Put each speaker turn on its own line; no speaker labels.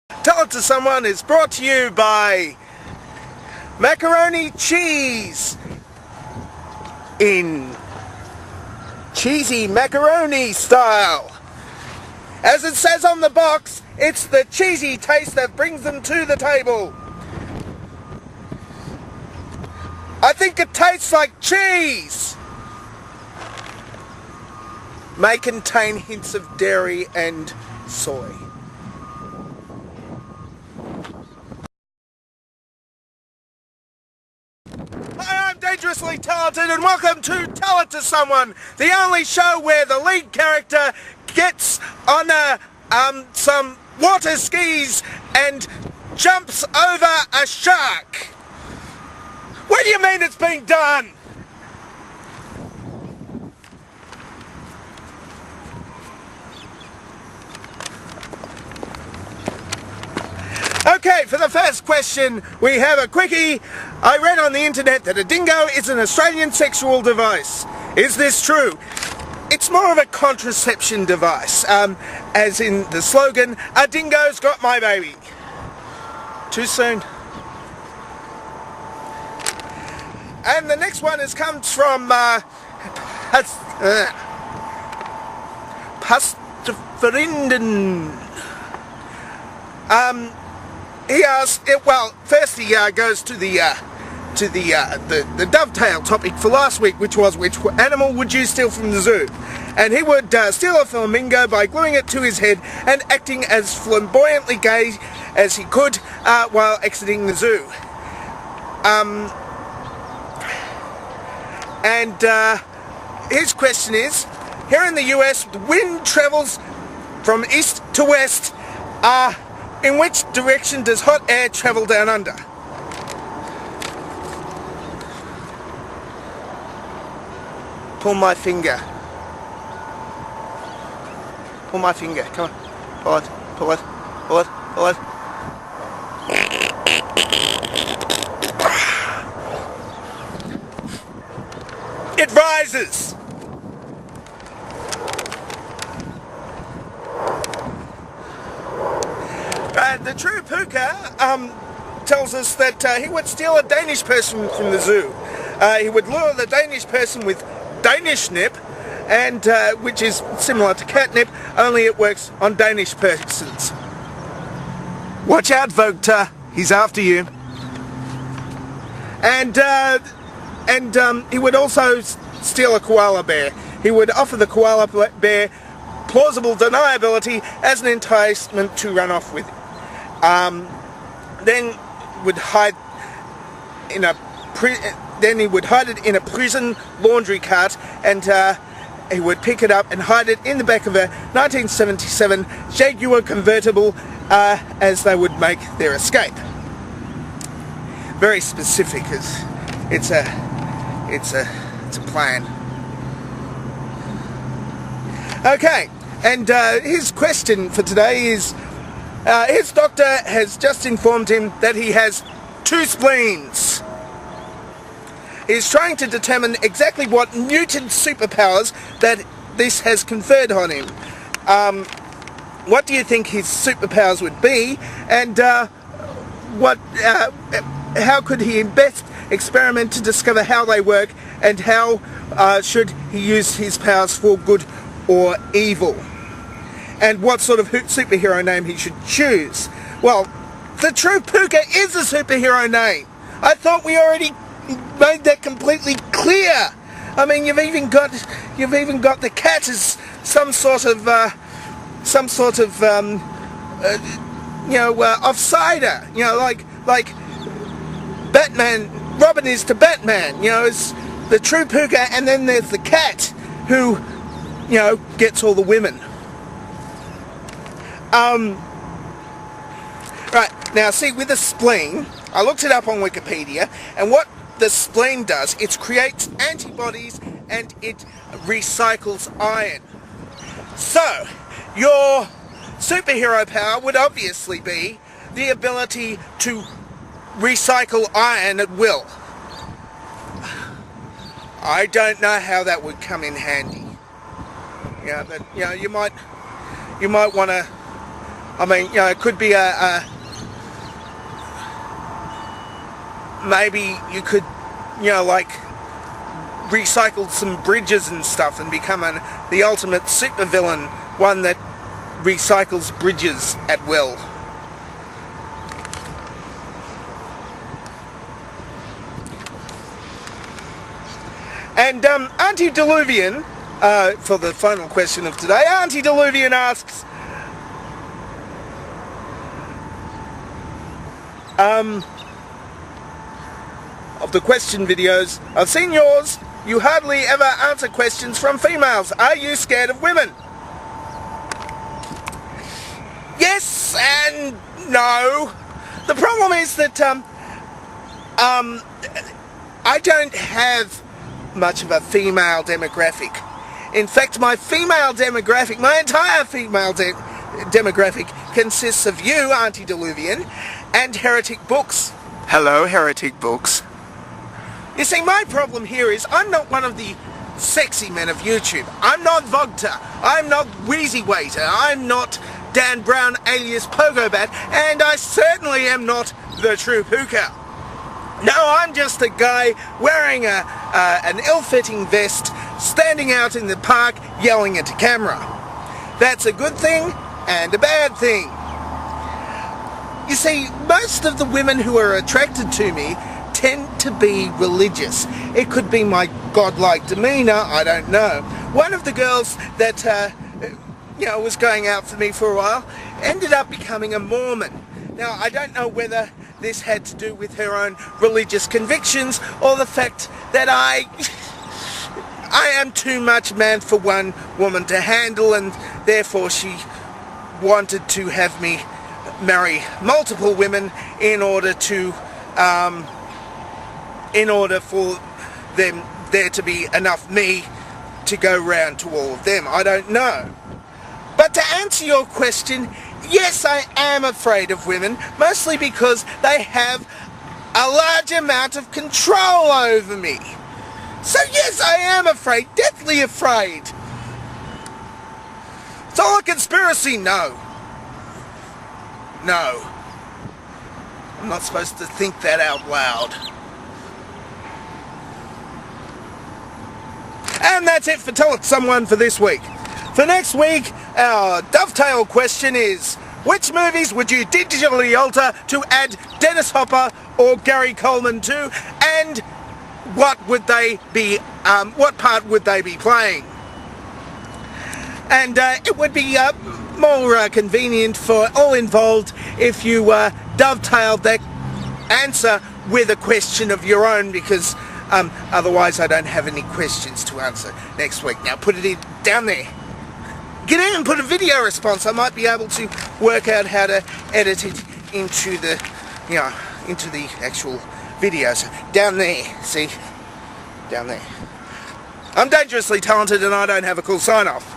Tell It to Someone is brought to you by macaroni cheese in cheesy macaroni style. As it says on the box, it's the cheesy taste that brings them to the table. I think it tastes like cheese. May contain hints of dairy and soy. Hi, I'm Dangerously Talented and welcome to Tell It to Someone, the only show where the lead character gets on some water skis and jumps over a shark. What do you mean it's being done? Okay, for the first question, we have a quickie. I read on the internet that a dingo is an Australian sexual device. Is this true? It's more of a contraception device, as in the slogan, "A dingo's got my baby." Too soon. And the next one comes from Pastafarinden. He asks, well, first he goes to the dovetail topic for last week, which was which animal would you steal from the zoo? And he would steal a flamingo by gluing it to his head and acting as flamboyantly gay as he could while exiting the zoo. His question is, here in the US, the wind travels from east to west. In which direction does hot air travel down under? Pull my finger. Pull my finger. Come on. Pull it. Pull it. Pull it. Pull it. It rises. The true puka tells us that he would steal a Danish person from the zoo. He would lure the Danish person with Danish nip, and which is similar to catnip, only it works on Danish persons. Watch out, Vogta, he's after you. And he would also steal a koala bear. He would offer the koala bear plausible deniability as an enticement to run off with it. Then would hide in a then he would hide it in a prison laundry cart, and he would pick it up and hide it in the back of a 1977 Jaguar convertible as they would make their escape. Very specific, as it's a plan. Okay, and his question for today is, his doctor has just informed him that he has 2 spleens. He's trying to determine exactly what mutant superpowers that this has conferred on him. What do you think his superpowers would be, and how could he best experiment to discover how they work, and how should he use his powers for good or evil? And what sort of superhero name he should choose? Well, the true puka is a superhero name. I thought we already made that completely clear. I mean, you've even got the cat as some sort of offsider. You know, like Batman. Robin is to Batman. You know, it's the true puka, and then there's the cat who, you know, gets all the women. Right, now see, with the spleen, I looked it up on Wikipedia, and what the spleen does, it creates antibodies and it recycles iron. So, your superhero power would obviously be the ability to recycle iron at will. I don't know how that would come in handy. Yeah, but you know, you might want to I mean, you know, it could be maybe you could, you know, like recycle some bridges and stuff and become the ultimate supervillain, one that recycles bridges at will. And Auntie Diluvian, for the final question of today, Auntie Diluvian asks, of the question videos, I've seen yours, you hardly ever answer questions from females. Are you scared of women? Yes and no. The problem is that I don't have much of a female demographic. In fact, my female demographic, my entire female demographic consists of you, Auntie Diluvian, and Heretic Books. Hello, Heretic Books. You see, my problem here is I'm not one of the sexy men of YouTube. I'm not Vogta. I'm not Wheezy Waiter. I'm not Dan Brown alias Pogobat, and I certainly am not the True Puka. No, I'm just a guy wearing an ill-fitting vest, standing out in the park, yelling at a camera. That's a good thing and a bad thing. You see, most of the women who are attracted to me tend to be religious. It could be my godlike demeanor, I don't know. One of the girls that you know, was going out for me for a while ended up becoming a Mormon. Now, I don't know whether this had to do with her own religious convictions or the fact that I am too much man for one woman to handle, and therefore she wanted to have me marry multiple women in order for there to be enough me to go round to all of them. I don't know. But to answer your question, yes, I am afraid of women, mostly because they have a large amount of control over me. So yes, I am afraid, deathly afraid. It's all a conspiracy, no. No. I'm not supposed to think that out loud. And that's it for Tell It Someone for this week. For next week, our dovetail question is, which movies would you digitally alter to add Dennis Hopper or Gary Coleman to, and what would they be, what part would they be playing? And it would be more convenient for all involved if you dovetailed that answer with a question of your own, because otherwise I don't have any questions to answer next week. Now put it down there. Get in and put a video response. I might be able to work out how to edit it into the, you know, into the actual video. So down there, see? Down there. I'm dangerously talented and I don't have a cool sign-off.